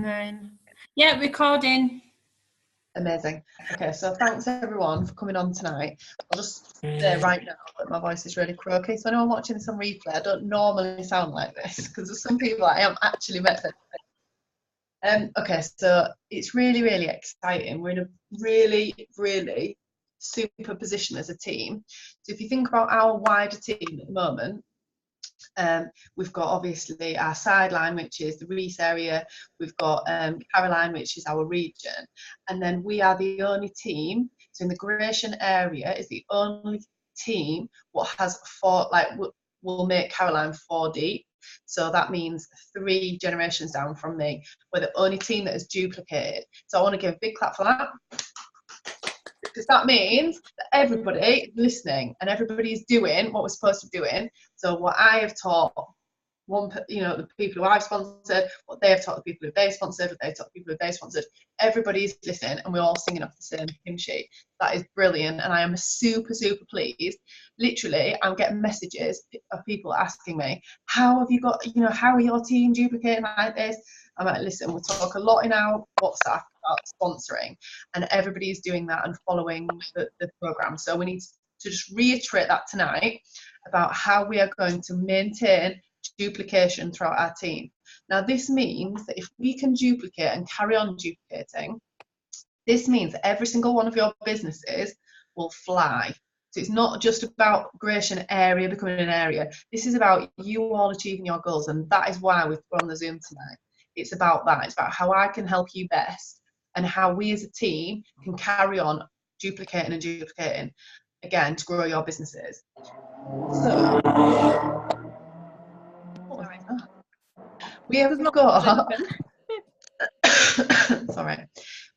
And then, yeah, recording. Amazing. Okay, so thanks everyone for coming on tonight. I'll just say right now that my voice is really croaky, so anyone watching this on replay, I don't normally sound like this because there's some people I am actually method. Okay, so it's really, really exciting. We're in a really, really super position as a team. So if you think about our wider team at the moment, we've got obviously our sideline, which is the Reese area. We've got Caroline, which is our region, and then we are the only team. So in the Grayshan area, is the only team what has four. Like we'll make Caroline 4 deep. So that means 3 generations down from me. We're the only team that is duplicated. So I want to give a big clap for that. Because that means that everybody is listening and everybody is doing what we're supposed to be doing. So what I have taught the people who I've sponsored, what they have taught the people who they've sponsored, what they've taught the people who they've sponsored, everybody's listening and we're all singing off the same hymn sheet. That is brilliant, and I am super, super pleased. Literally, I'm getting messages of people asking me, how have you got, how are your team duplicating like this? I'm like, listen, we talk a lot in our WhatsApp about sponsoring, and everybody's doing that and following the program. So we need to just reiterate that tonight about how we are going to maintain duplication throughout our team. Now, this means that if we can duplicate and carry on duplicating, this means that every single one of your businesses will fly. So it's not just about Grayshan area becoming an area. This is about you all achieving your goals, and that is why we're on the Zoom tonight. It's about that. It's about how I can help you best and how we as a team can carry on duplicating and duplicating, again, to grow your businesses. So, we have got sorry,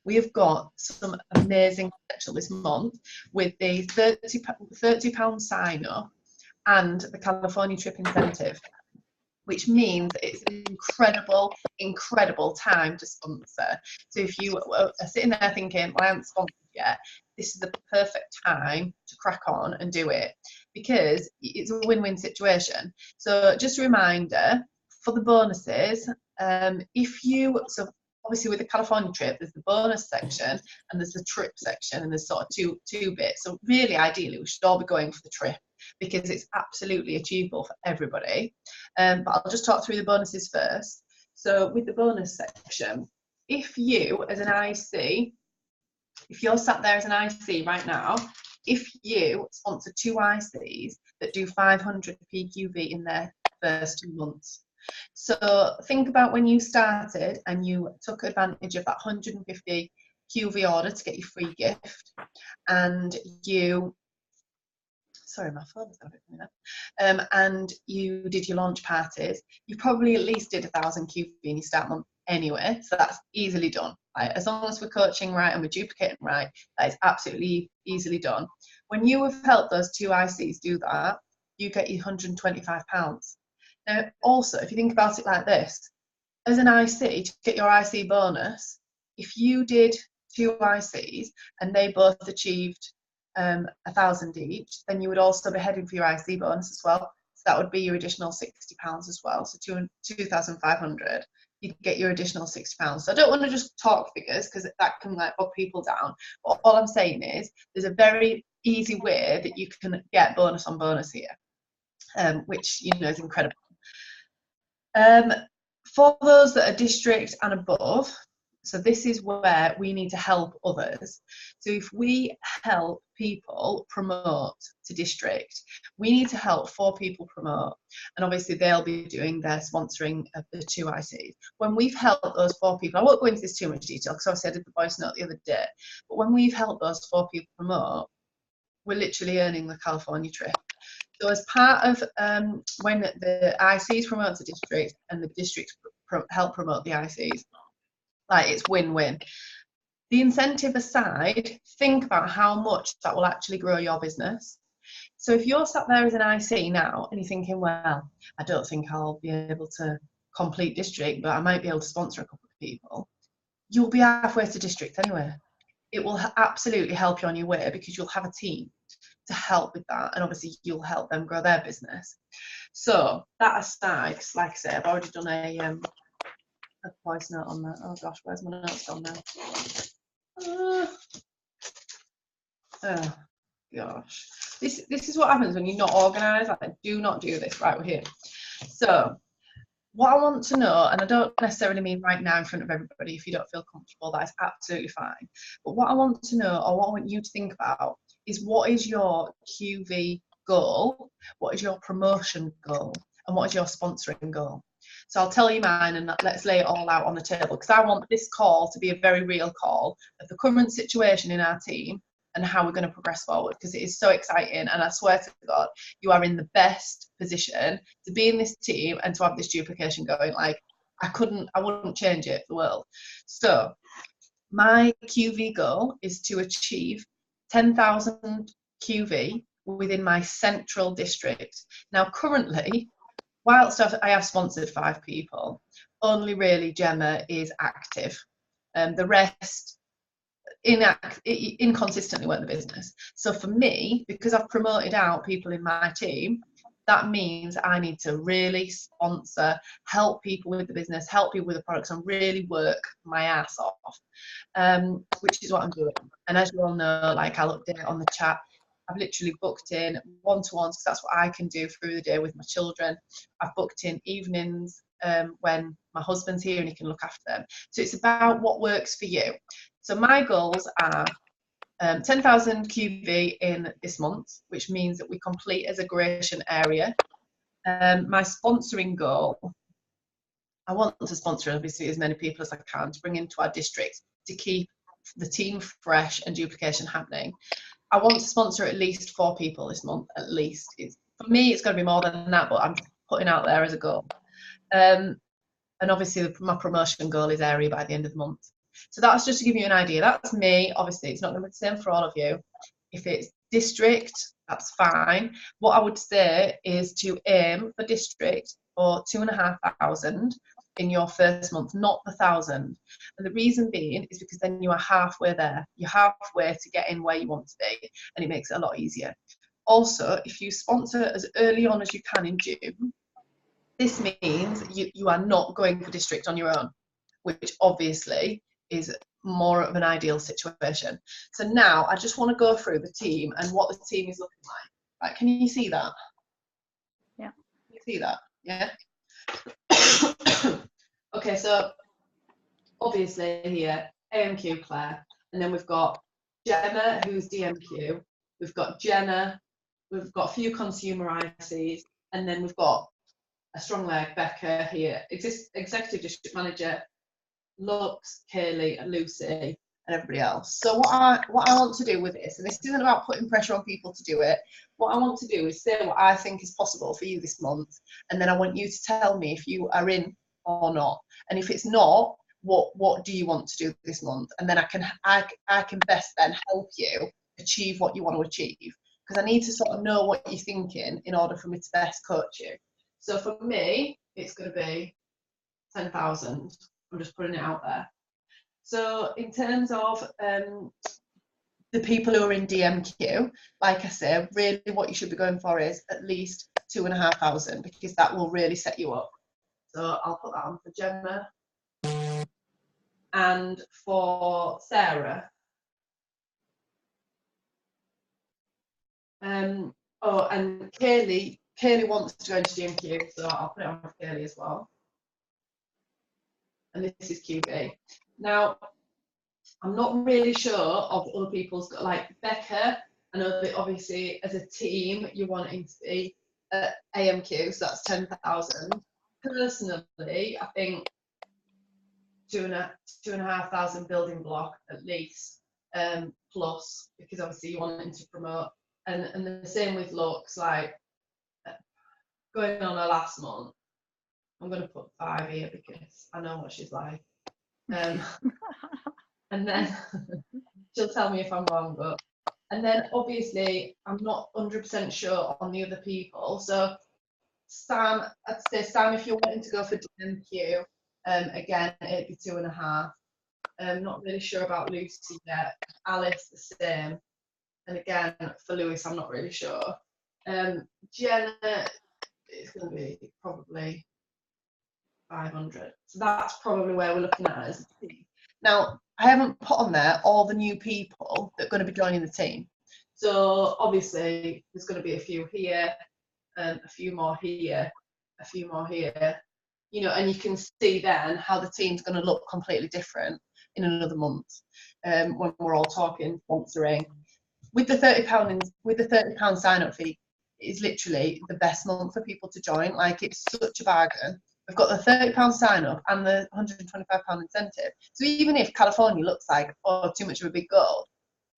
we have got some amazing potential this month with the £30 sign up and the California trip incentive, which means it's an incredible time to sponsor. So if you are sitting there thinking, well, I haven't sponsored yet, this is the perfect time to crack on and do it, because it's a win-win situation. So just a reminder, for the bonuses, so obviously with the California trip, there's the bonus section and there's the trip section, and there's sort of two bits. So really, ideally, we should all be going for the trip because it's absolutely achievable for everybody. But I'll just talk through the bonuses first. So with the bonus section, if you as an IC, if you're sat there as an IC right now, if you sponsor 2 ICs that do 500 PQV in their first 2 months. So think about when you started and you took advantage of that 150 QV order to get your free gift, and you, sorry, my phone's got it coming up, and you did your launch parties. You probably at least did 1,000 QV in your start month anyway, so that's easily done. Right? As long as we're coaching right and we're duplicating right, that is absolutely easily done. When you have helped those 2 ICs do that, you get your £125. Now, also, if you think about it like this, as an IC, to get your IC bonus, if you did 2 ICs and they both achieved 1,000 each, then you would also be heading for your IC bonus as well. So that would be your additional £60 as well. So 2,500, you'd get your additional £60. So I don't want to just talk figures because that can like bog people down. But all I'm saying is there's a very easy way that you can get bonus on bonus here, which is incredible. For those that are district and above, so this is where we need to help others. So if we help people promote to district, we need to help 4 people promote, and obviously they'll be doing their sponsoring of the 2 ICs. When we've helped those 4 people, I won't go into this too much detail because obviously I did the voice note the other day, but when we've helped those 4 people promote, we're literally earning the California trip. So as part of when the ICs promote the district and the districts help promote the ICs, like it's win-win. The incentive aside, think about how much that will actually grow your business. So if you're sat there as an IC now and you're thinking, well, I don't think I'll be able to complete district, but I might be able to sponsor a couple of people, you'll be halfway to district anyway. It will absolutely help you on your way because you'll have a team to help with that, and obviously you'll help them grow their business. So that aside, like I said, I've already done a voice note on that. Oh gosh, where's my notes gone now? Oh gosh. This is what happens when you're not organised. Like, do not do this. Right, we're here. So what I want to know, and I don't necessarily mean right now in front of everybody, if you don't feel comfortable, that is absolutely fine. But what I want to know, or what I want you to think about, is what is your QV goal? What is your promotion goal? And what is your sponsoring goal? So I'll tell you mine, and let's lay it all out on the table, because I want this call to be a very real call of the current situation in our team and how we're going to progress forward, because it is so exciting. And I swear to God, you are in the best position to be in this team and to have this duplication going. Like, I wouldn't change it for the world. So my QV goal is to achieve 10,000 QV within my central district. Now, currently, whilst I have sponsored 5 people, only really Gemma is active. The rest inconsistently work the business. So for me, because I've promoted out people in my team, that means I need to really sponsor, help people with the business, help people with the products, and really work my ass off, which is what I'm doing. And as you all know, like, I'll update on the chat, I've literally booked in one-to-ones, because that's what I can do through the day with my children. I've booked in evenings when my husband's here and he can look after them. So it's about what works for you. So my goals are 10,000 QV in this month, which means that we complete as a Grayshan area. My sponsoring goal, I want to sponsor obviously as many people as I can to bring into our district to keep the team fresh and duplication happening. I want to sponsor at least 4 people this month, at least. For me, it's going to be more than that, but I'm putting out there as a goal. And obviously my promotion goal is area by the end of the month. So that's just to give you an idea. That's me. Obviously, it's not going to be the same for all of you. If it's district, that's fine. What I would say is to aim for district for 2,500 in your first month, not 1,000. And the reason being is because then you are halfway there. You're halfway to getting where you want to be, and it makes it a lot easier. Also, if you sponsor as early on as you can in June, this means you are not going for district on your own, which obviously is more of an ideal situation. So now I just want to go through the team and what the team is looking like. Right, can you see that? Yeah. Can you see that? Yeah. Okay, so obviously here, AMQ Claire, and then we've got Gemma, who's DMQ, we've got Jenna, we've got a few consumer ICs, and then we've got a strong leg, Becca here, executive district manager, Lux, Kaylee, and Lucy, and everybody else. So what I want to do with this, and this isn't about putting pressure on people to do it, what I want to do is say what I think is possible for you this month, and then I want you to tell me if you are in or not. And if it's not, what do you want to do this month? And then I can best then help you achieve what you want to achieve, because I need to sort of know what you're thinking in order for me to best coach you. So for me, it's going to be 10,000. I'm just putting it out there. So in terms of the people who are in DMQ, like I say, really what you should be going for is at least 2,500, because that will really set you up. So I'll put that on for Gemma. And for Sarah, oh, and Kaylee wants to go into DMQ, so I'll put it on for Kaylee as well. And this is QB. Now, I'm not really sure of other people's, like Becca, I know that obviously as a team you're wanting to be at AMQ, so that's 10,000. Personally, I think 2,500 building block at least, plus, because obviously you're wanting to promote, and the same with Lux, like going on her last month, I'm going to put 5 here because I know what she's like. And then she'll tell me if I'm wrong, but and then obviously I'm not 100% sure on the other people. So Sam, I'd say Sam, if you're wanting to go for DMQ, again it'd be 2.5. Not really sure about Lucy yet. Alice the same, and again for Lewis I'm not really sure. Jenna is going to be probably 500. So that's probably where we're looking at as a team. Now, I haven't put on there all the new people that are going to be joining the team. So obviously there's going to be a few here, and a few more here, a few more here, you know, and you can see then how the team's going to look completely different in another month, when we're all talking sponsoring. With the £30 sign up fee, is literally the best month for people to join. Like, it's such a bargain. We've got the £30 sign up and the £125 incentive. So even if California looks like, oh, too much of a big goal,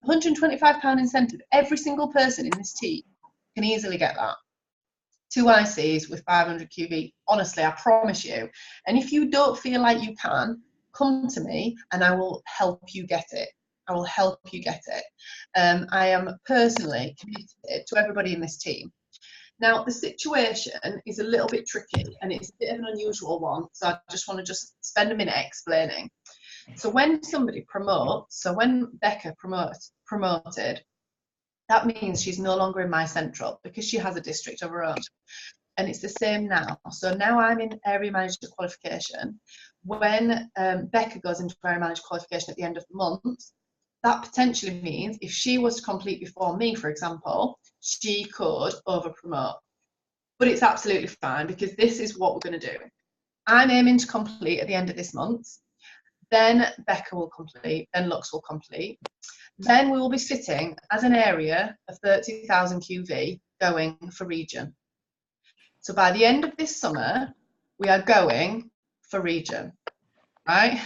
£125 incentive, every single person in this team can easily get that. 2 ICs with 500 QV, honestly, I promise you. And if you don't feel like you can, come to me and I will help you get it. I will help you get it. I am personally committed to everybody in this team. Now, the situation is a little bit tricky and it's a bit of an unusual one, so I just want to spend a minute explaining. So when somebody promotes, so when Becca promoted, that means she's no longer in my central because she has a district of her own. And it's the same now. So now I'm in area manager qualification. When Becca goes into area manager qualification at the end of the month, that potentially means if she was to complete before me, for example, she could over promote. But it's absolutely fine because this is what we're going to do. I'm aiming to complete at the end of this month. Then Becca will complete, then Lux will complete. Then we will be sitting as an area of 30,000 QV going for region. So by the end of this summer, we are going for region, right?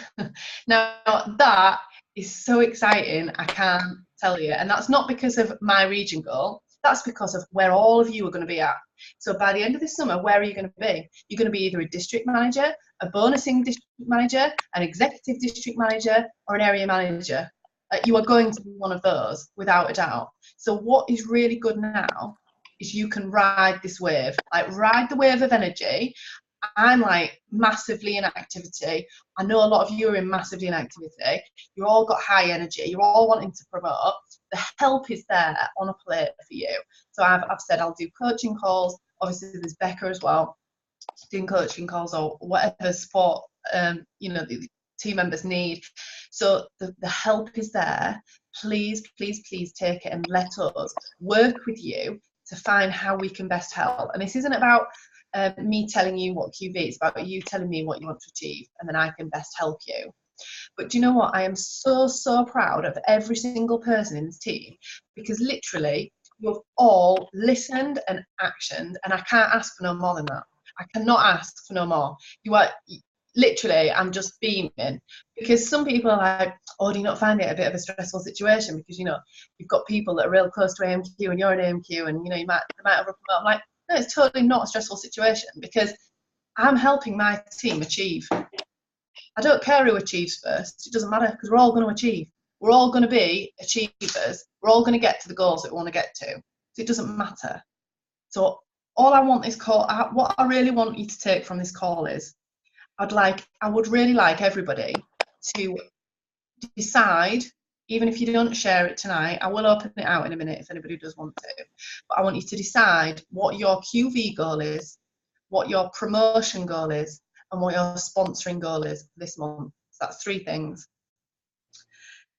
Now that is so exciting, I can't tell you. And that's not because of my region goal, that's because of where all of you are going to be at. So by the end of this summer, where are you going to be? You're going to be either a district manager, a bonusing district manager, an executive district manager, or an area manager. You are going to be one of those, without a doubt. So what is really good now is you can ride this wave, like ride the wave of energy. I'm like massively in activity. I know a lot of you are in massively in activity. You've all got high energy. You're all wanting to promote. The help is there on a plate for you. So I've said I'll do coaching calls. Obviously, there's Becca as well, doing coaching calls or whatever support you know, the team members need. So the help is there. Please, please, please take it and let us work with you to find how we can best help. And this isn't about me telling you what QV, it's about you telling me what you want to achieve, and then I can best help you. But do you know what? I am so, so proud of every single person in this team, because literally you've all listened and actioned, and I can't ask for no more than that. I cannot ask for no more. You are literally, I'm just beaming, because some people are like, oh, do you not find it a bit of a stressful situation? Because, you know, you've got people that are real close to AMQ and you're an AMQ and, you know, they might have a promote. I'm like, no, it's totally not a stressful situation because I'm helping my team achieve. I don't care who achieves first. It doesn't matter because we're all going to achieve. We're all going to be achievers. We're all going to get to the goals that we want to get to. So it doesn't matter. So all I want is what I really want you to take from this call is I would really like everybody to decide, even if you don't share it tonight, I will open it out in a minute if anybody does want to, but I want you to decide what your QV goal is, what your promotion goal is, and what your sponsoring goal is this month. So that's 3 things.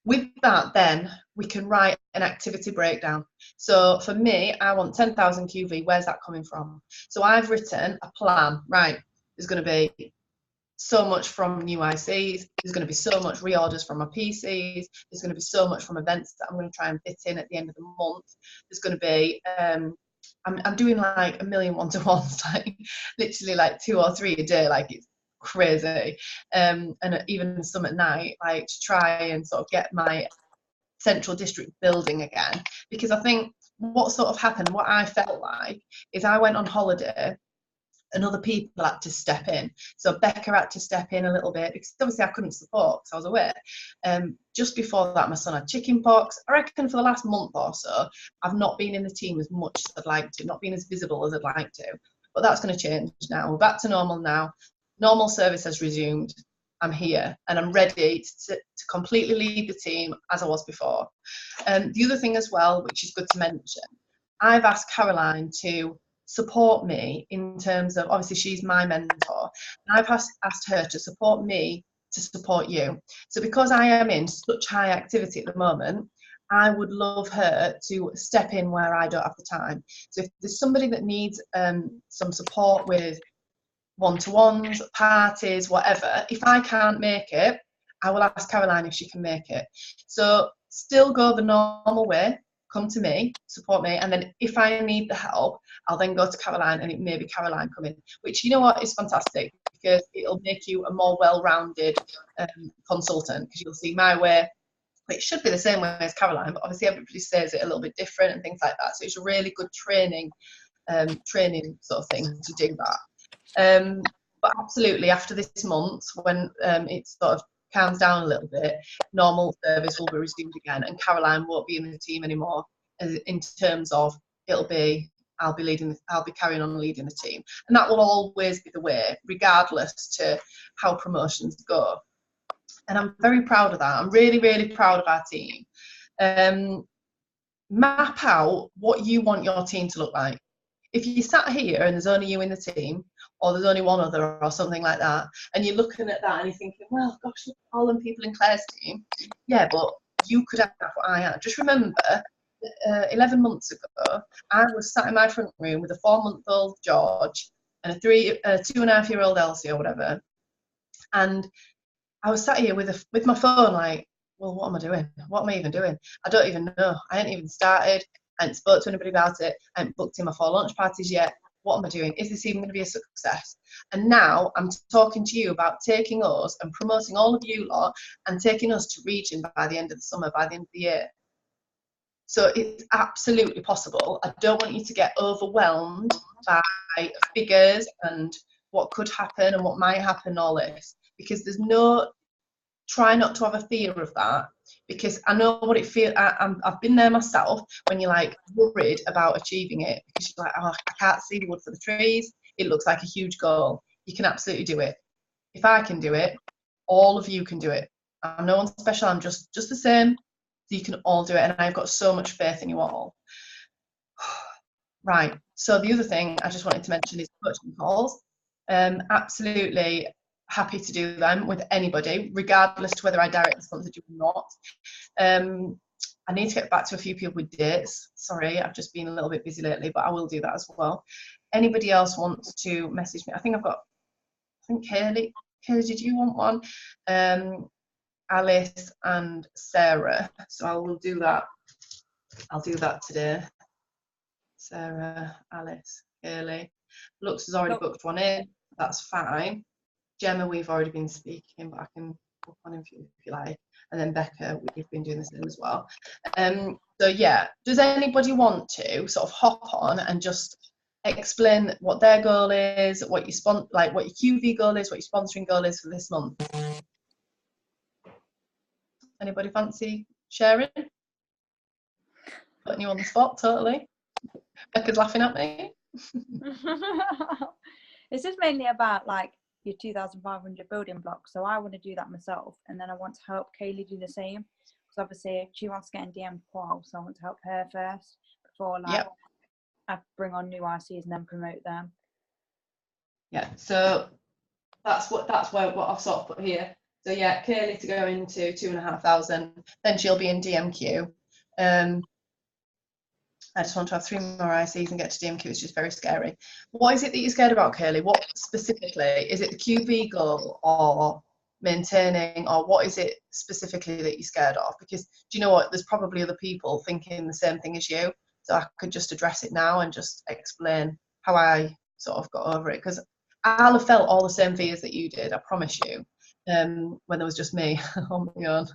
With that, then we can write an activity breakdown. So for me, I want 10,000 QV. Where's that coming from? So I've written a plan. Right, there's going to be so much from new ICs, there's going to be so much reorders from my PCs, there's going to be so much from events that I'm going to try and fit in at the end of the month. There's going to be I'm doing like a million one-to-ones, like literally like 2 or 3 a day, like it's crazy, and even some at night, like to try and sort of get my central district building again. Because I think what sort of happened, what I felt like is I went on holiday and other people had to step in. So Becca had to step in a little bit because obviously I couldn't support because I was away. Just before that, my son had chicken pox. I reckon for the last month or so, I've not been in the team as much as I'd like to, not been as visible as I'd like to. But that's going to change now. We're back to normal now. Normal service has resumed. I'm here and I'm ready to completely lead the team as I was before. The other thing as well, which is good to mention, I've asked Caroline to support me in terms of, obviously she's my mentor, and I've asked her to support me to support you. So because I am in such high activity at the moment, I would love her to step in where I don't have the time. So if there's somebody that needs some support with one-to-ones, parties, whatever, if I can't make it, I will ask Caroline if she can make it. So still go the normal way, come to me, support me, and then if I need the help, I'll then go to Caroline, and it may be Caroline coming, which, you know what, is fantastic, because it'll make you a more well-rounded consultant, because you'll see my way. It should be the same way as Caroline, but obviously everybody says it a little bit different and things like that. So it's a really good training sort of thing to do that. But absolutely, after this month, when it sort of calms down a little bit, normal service will be resumed again, and Caroline won't be in the team anymore. In terms of, I'll be carrying on leading the team, and that will always be the way, regardless to how promotions go. And I'm very proud of that. I'm really, really proud of our team. Map out what you want your team to look like. If you sat here and there's only you in the team, or there's only one other or something like that, and you're looking at that and you're thinking, well, gosh, look at all them people in Claire's team. Yeah, but you could have what I had. Just remember, 11 months ago, I was sat in my front room with a 4-month-old George and a 2.5-year-old Elsie or whatever, and I was sat here with my phone like, well, what am I doing? What am I even doing? I don't even know. I hadn't even started. I hadn't spoke to anybody about it. I hadn't booked in my 4 launch parties yet. What am I doing? Is this even going to be a success? And now I'm talking to you about taking us and promoting all of you lot and taking us to region by the end of the summer, by the end of the year. So it's absolutely possible. I don't want you to get overwhelmed by figures and what could happen and what might happen, all this, because try not to have a fear of that, because I know what it feels. I've been there myself, when you're like worried about achieving it, because you're like, oh, I can't see the wood for the trees. It looks like a huge goal. You can absolutely do it. If I can do it, all of you can do it. I'm no one special. I'm just the same. So you can all do it, and I've got so much faith in you all. Right. So the other thing I just wanted to mention is coaching calls. Absolutely happy to do them with anybody, regardless to whether I directly sponsored you or not. I need to get back to a few people with dates. Sorry, I've just been a little bit busy lately, but I will do that as well. Anybody else wants to message me? I think Kaylee, did you want one? Alice and Sarah. So I will do that. I'll do that today. Sarah, Alice, Kaylee. Lux has already booked one in. That's fine. Gemma, we've already been speaking, but I can book on if you like. And then Becca, we've been doing the same as well. So yeah, does anybody want to sort of hop on and just explain what their goal is, what your QV goal is, what your sponsoring goal is for this month? Anybody fancy sharing? Putting you on the spot, totally. Becca's laughing at me. It's just mainly about like your 2,500 building blocks. So I want to do that myself, and then I want to help Kaylee do the same, because obviously she wants to get in DM qual, so I want to help her first before I bring on new RCs and then promote them. Yeah, so that's what I've sort of put here. So yeah, Kaylee to go into 2,500, then she'll be in DMQ. I just want to have 3 more ICs and get to DMQ. It's just very scary. What is it that you're scared about, Kaylee? What specifically? Is it the QB goal or maintaining, or what is it specifically that you're scared of? Because do you know what? There's probably other people thinking the same thing as you. So I could just address it now and just explain how I sort of got over it. Because I'll have felt all the same fears that you did, I promise you, when there was just me on my own.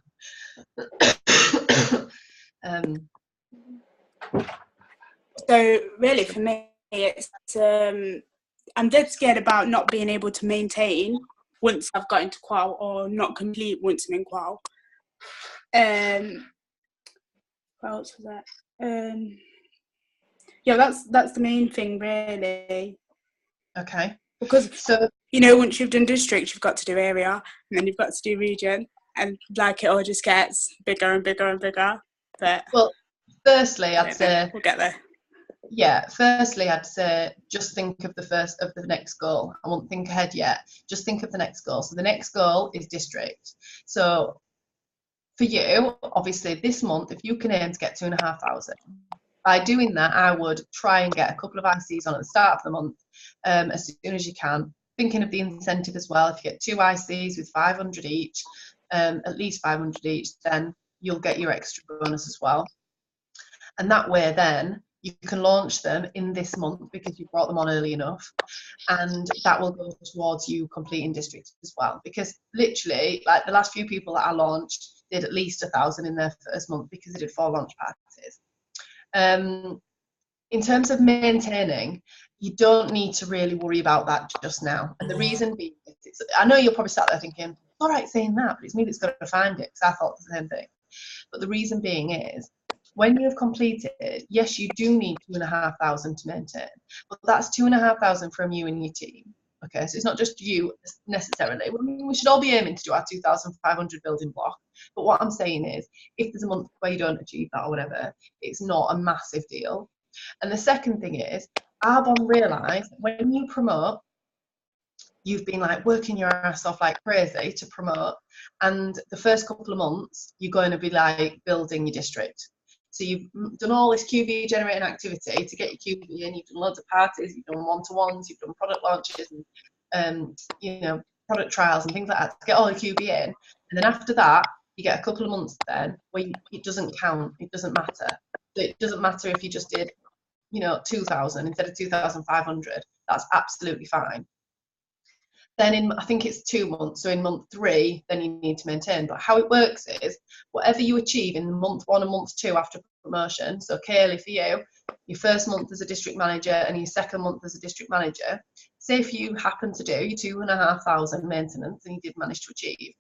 So really for me, it's I'm dead scared about not being able to maintain once I've got into qual, or not complete once I'm in qual. What else was that? Yeah, that's the main thing really. Okay. Because once you've done district, you've got to do area, and then you've got to do region, and like it all just gets bigger and bigger and bigger. But well, firstly, I'd say we'll get there. Yeah, firstly, I'd say just think of the next goal. I won't think ahead yet. Just think of the next goal. So the next goal is district. So for you, obviously, this month, if you can aim to get 2,500, by doing that, I would try and get a couple of ICs on at the start of the month, as soon as you can. Thinking of the incentive as well. If you get 2 ICs with 500 each, at least 500 each, then you'll get your extra bonus as well. And that way, then you can launch them in this month because you brought them on early enough, and that will go towards you completing district as well. Because literally, like the last few people that I launched did at least 1,000 in their first month because they did 4 launch parties. In terms of maintaining, you don't need to really worry about that just now. And the reason being, I know you're probably sat there thinking, all right, saying that, but it's me that's got to find it, because I thought the same thing. But the reason being is, when you have completed, yes, you do need 2,500 to maintain, but that's 2,500 from you and your team. Okay, so it's not just you necessarily. I mean, we should all be aiming to do our 2,500 building block. But what I'm saying is, if there's a month where you don't achieve that or whatever, it's not a massive deal. And the second thing is, Arbonne realised when you promote, you've been like working your ass off like crazy to promote, and the first couple of months you're going to be like building your district. So you've done all this QV generating activity to get your QV in, you've done loads of parties, you've done one-to-ones, you've done product launches and you know, product trials and things like that to get all the QV in. And then after that, you get a couple of months then where it doesn't count, it doesn't matter. So it doesn't matter if you just did, you know, 2,000 instead of 2,500. That's absolutely fine. Then in, I think it's 2 months, so in month 3, then you need to maintain. But how it works is, whatever you achieve in month 1 and month 2 after promotion, so Kaylee, for you, your first month as a district manager and your second month as a district manager, say if you happen to do your 2,500 maintenance and you did manage to achieve,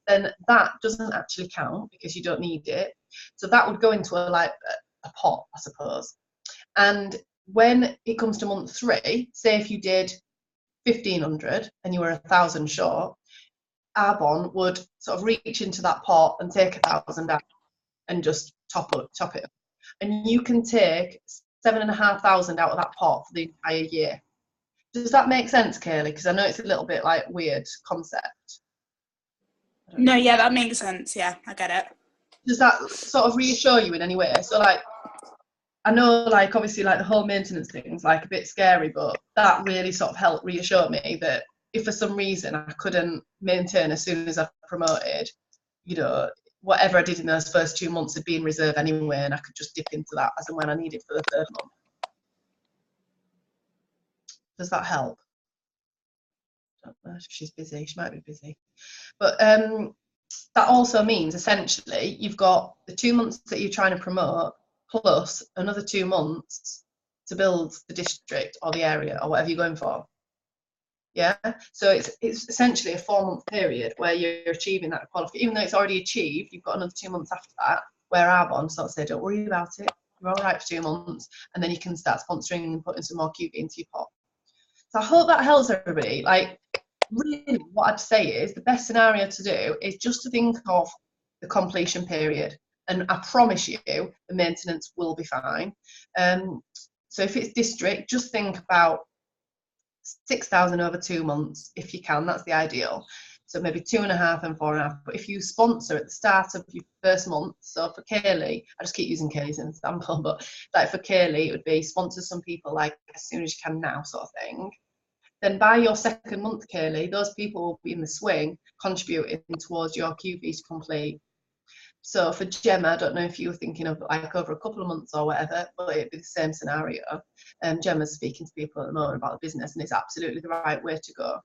then that doesn't actually count because you don't need it. So that would go into a pot, I suppose. And when it comes to month 3, say if you did 1,500 and you were 1,000 short, Arbonne would sort of reach into that pot and take 1,000 out and just top it up. And you can take 7,500 out of that pot for the entire year. Does that make sense, Kaylee? Because I know it's a little bit like weird concept. No, yeah, that makes sense. Yeah, I get it. Does that sort of reassure you in any way? So like, I know, like, obviously, like, the whole maintenance thing's, like, a bit scary, but that really sort of helped reassure me that if for some reason I couldn't maintain as soon as I promoted, you know, whatever I did in those first 2 months would be in reserve anyway, and I could just dip into that as and when I needed for the 3rd month. Does that help? I don't know if she's busy. She might be busy. But that also means, essentially, you've got the 2 months that you're trying to promote, plus another 2 months to build the district or the area or whatever you're going for. Yeah, so it's essentially a 4-month period where you're achieving that qualification. Even though it's already achieved, you've got another 2 months after that where Arbonne sort of say, don't worry about it, you're all right for 2 months, and then you can start sponsoring and putting some more QB into your pot. So I hope that helps everybody. Like, really, what I'd say is the best scenario to do is just to think of the completion period. And I promise you, the maintenance will be fine. So if it's district, just think about 6,000 over 2 months, if you can. That's the ideal. So maybe 2.5 and 4.5. But if you sponsor at the start of your first month, so for Kaylee, I just keep using Kaylee as an example, but like for Kaylee, it would be sponsor some people like as soon as you can now, sort of thing. Then by your 2nd month, Kaylee, those people will be in the swing contributing towards your QV to complete. So for Gemma, I don't know if you were thinking of like over a couple of months or whatever, but it'd be the same scenario. Gemma's speaking to people at the moment about the business, and it's absolutely the right way to go.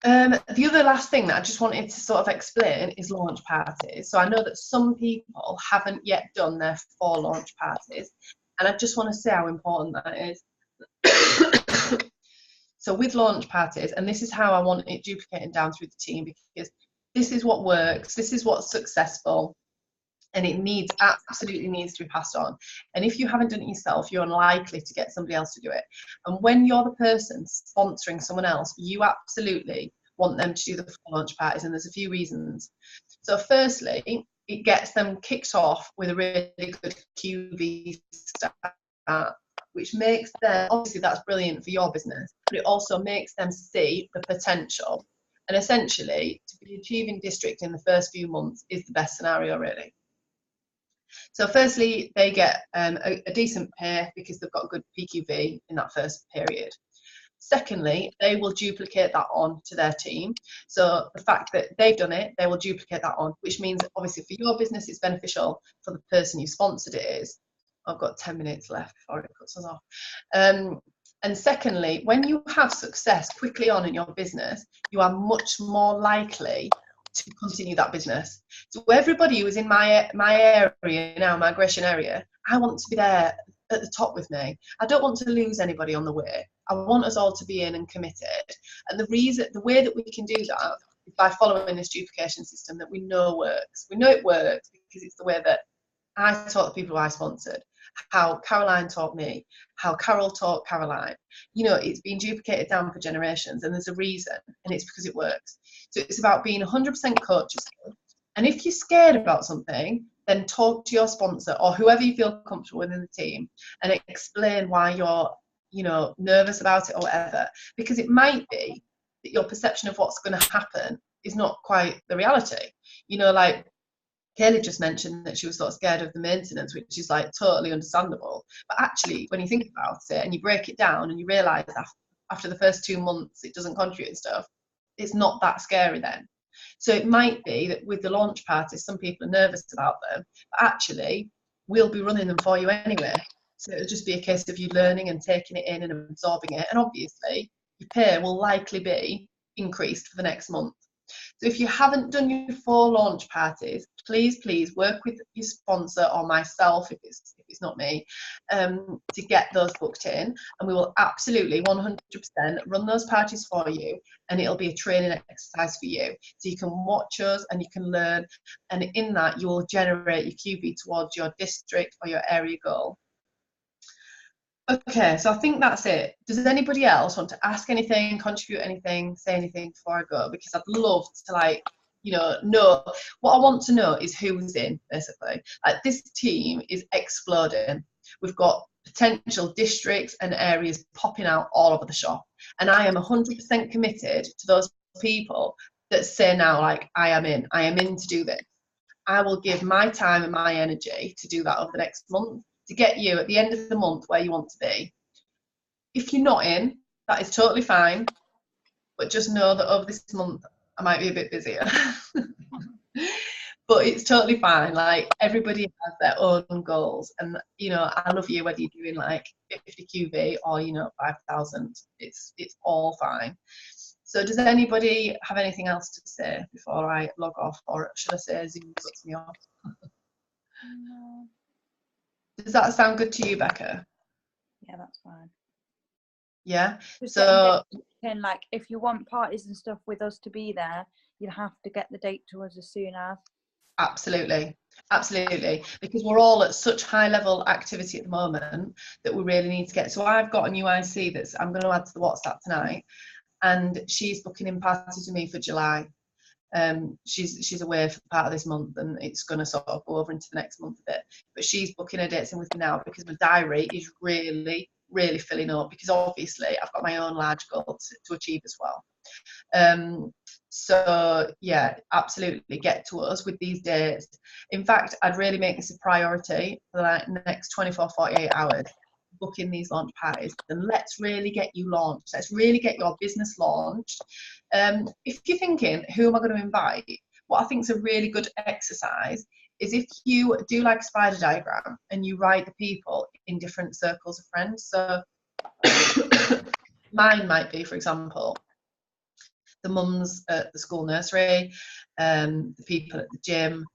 The other last thing that I just wanted to sort of explain is launch parties. So I know that some people haven't yet done their 4 launch parties, and I just want to say how important that is. So with launch parties, and this is how I want it duplicating down through the team, because this is what works, this is what's successful, and it absolutely needs to be passed on. And if you haven't done it yourself, you're unlikely to get somebody else to do it. And when you're the person sponsoring someone else, you absolutely want them to do the launch parties, and there's a few reasons. So firstly, it gets them kicked off with a really good QV start. that, which makes them, obviously that's brilliant for your business, but it also makes them see the potential. And essentially, to be achieving district in the first few months is the best scenario, really. So firstly, they get a decent pay because they've got a good PQV in that first period. Secondly, they will duplicate that on to their team. So the fact that they've done it, they will duplicate that on, which means obviously for your business, it's beneficial. For the person who sponsored it is. I've got 10 minutes left before it cuts us off. And secondly, when you have success quickly on in your business, you are much more likely to continue that business. So everybody who is in my area now, my Grayshan area, I want to be there at the top with me. I don't want to lose anybody on the way. I want us all to be in and committed. And the way that we can do that is by following this duplication system that we know works. We know it works because it's the way that I taught the people who I sponsored, how Caroline taught me, how Carol taught Caroline. You know, it's been duplicated down for generations, and there's a reason, and it's because it works. So it's about being 100% coachable. And if you're scared about something, then talk to your sponsor or whoever you feel comfortable within the team and explain why you're, you know, nervous about it or whatever. Because it might be that your perception of what's going to happen is not quite the reality. You know, like Kaylee just mentioned that she was sort of scared of the maintenance, which is like totally understandable. But actually, when you think about it and you break it down and you realise after the first 2 months it doesn't contribute and stuff, it's not that scary then. So it might be that with the launch parties, some people are nervous about them, but actually we'll be running them for you anyway. So it'll just be a case of you learning and taking it in and absorbing it. And obviously your pay will likely be increased for the next month. So if you haven't done your 4 launch parties, please work with your sponsor or myself if it's not me, to get those booked in, and we will absolutely 100% run those parties for you, and it'll be a training exercise for you. So you can watch us and you can learn, and in that you will generate your QB towards your district or your area goal. Okay, so I think that's it. Does anybody else want to ask anything, contribute anything, say anything before I go? Because I'd love to, like, you know what I want to know is who's in, basically. Like, this team is exploding. We've got potential districts and areas popping out all over the shop, and I am 100% committed to those people that say now, like, I am in to do this. I will give my time and my energy to do that over the next month, to get you at the end of the month where you want to be. If you're not in, that is totally fine, but just know that over this month I might be a bit busier. But it's totally fine. Like, everybody has their own goals, and you know, I love you whether you're doing like 50 QV or, you know, 5,000. It's all fine. So does anybody have anything else to say before I log off, or should I say Zoom cuts me off? No. Does that sound good to you, Becca? Yeah, that's fine. Yeah. Just So getting like, if you want parties and stuff with us to be there, you have to get the date to us as soon as. absolutely, because we're all at such high level activity at the moment that we really need to get. So I've got a new IC that's I'm going to add to the WhatsApp tonight, and she's booking in parties with me for July. She's away for part of this month, and it's going to sort of go over into the next month a bit, but she's booking her dates in with me now because my diary is really filling up, because obviously I've got my own large goal to achieve as well. So yeah, absolutely get to us with these dates. In fact, I'd really make this a priority for the next 24-48 hours, booking these launch parties, and let's really get you launched. Let's really get your business launched. If you're thinking, who am I going to invite? What I think is a really good exercise is if you do like a spider diagram and you write the people in different circles of friends. So mine might be, for example, the mums at the school nursery, the people at the gym,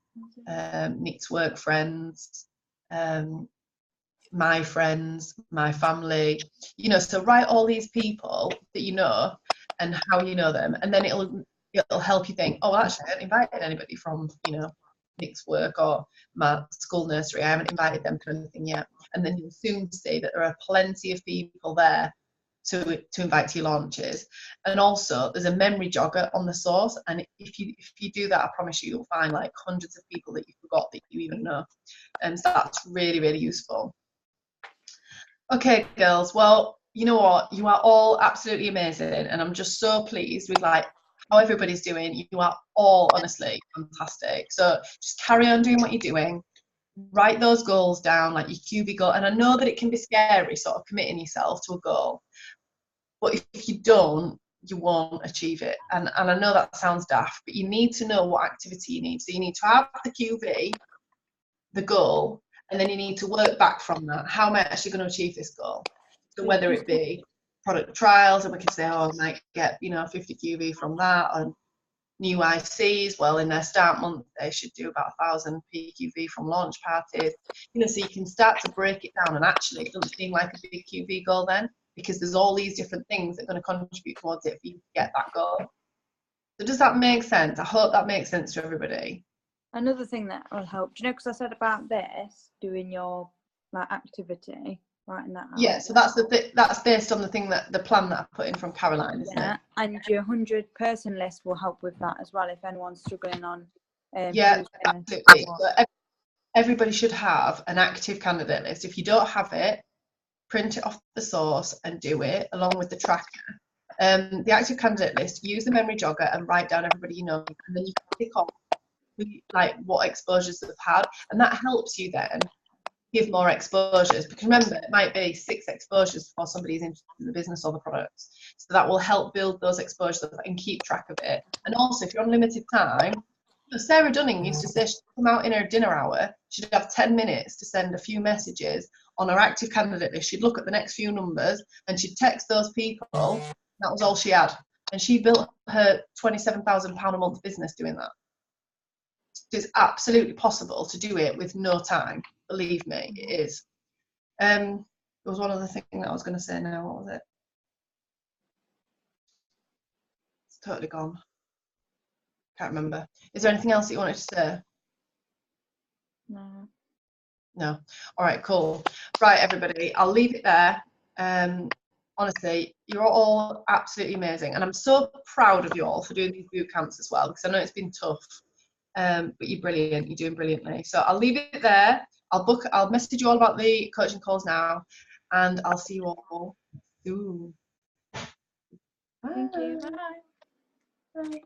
Nick's work friends, my friends, my family, you know. So write all these people that you know and how you know them, and then it'll help you think, oh, actually I haven't invited anybody from, you know, Nick's work or my school nursery. I haven't invited them to anything yet. And then you'll soon see that there are plenty of people there to invite to your launches. And also there's a memory jogger on the source, and if you do that, I promise you, you'll find like hundreds of people that you forgot that you even know, and so that's really useful. Okay, girls. Well, you know what? You are all absolutely amazing, and I'm just so pleased with like how everybody's doing. You are all honestly fantastic. So just carry on doing what you're doing. Write those goals down, like your QB goal. And I know that it can be scary, sort of committing yourself to a goal, but if you don't, you won't achieve it. And I know that sounds daft, but you need to know what activity you need. So you need to have the QB, the goal, and then you need to work back from that. How am I actually going to achieve this goal? So whether it be product trials, and we can say, oh, I might get 50 QB from that, and new ICs. Well, in their start month, they should do about 1,000 PQV from launch parties. So you can start to break it down, and actually, it doesn't seem like a big QV goal then, because there's all these different things that are going to contribute towards it for you to get that goal. So does that make sense? I hope that makes sense to everybody. Another thing that will help, do you know, because I said about this, doing your like activity, writing that out. Yeah, so that's based on the plan that I put in from Caroline, isn't it? And your 100-person list will help with that as well if anyone's struggling on. Yeah, absolutely. So everybody should have an active candidate list. If you don't have it, print it off the source and do it along with the tracker. The active candidate list, use the memory jogger and write down everybody you know, and then you can pick off like what exposures they've had, and that helps you then give more exposures, because remember, it might be 6 exposures before somebody's into the business or the products. So that will help build those exposures and keep track of it. And also, if you're on limited time, Sarah Dunning used to say she'd come out in her dinner hour, she'd have 10 minutes to send a few messages on her active candidate list. She'd look at the next few numbers and she'd text those people. That was all she had. And she built her £27,000 a month business doing that. It's absolutely possible to do it with no time. Believe me, it is. There was one other thing that I was going to say now. What was it? It's totally gone. Can't remember. Is there anything else that you wanted to say? No. No. All right, cool. Right, everybody, I'll leave it there. Honestly, you're all absolutely amazing. And I'm so proud of you all for doing these boot camps as well, because I know it's been tough. But you're brilliant. You're doing brilliantly. So I'll leave it there. I'll message you all about the coaching calls now, and I'll see you all soon. Thank you. Bye. Bye. Bye.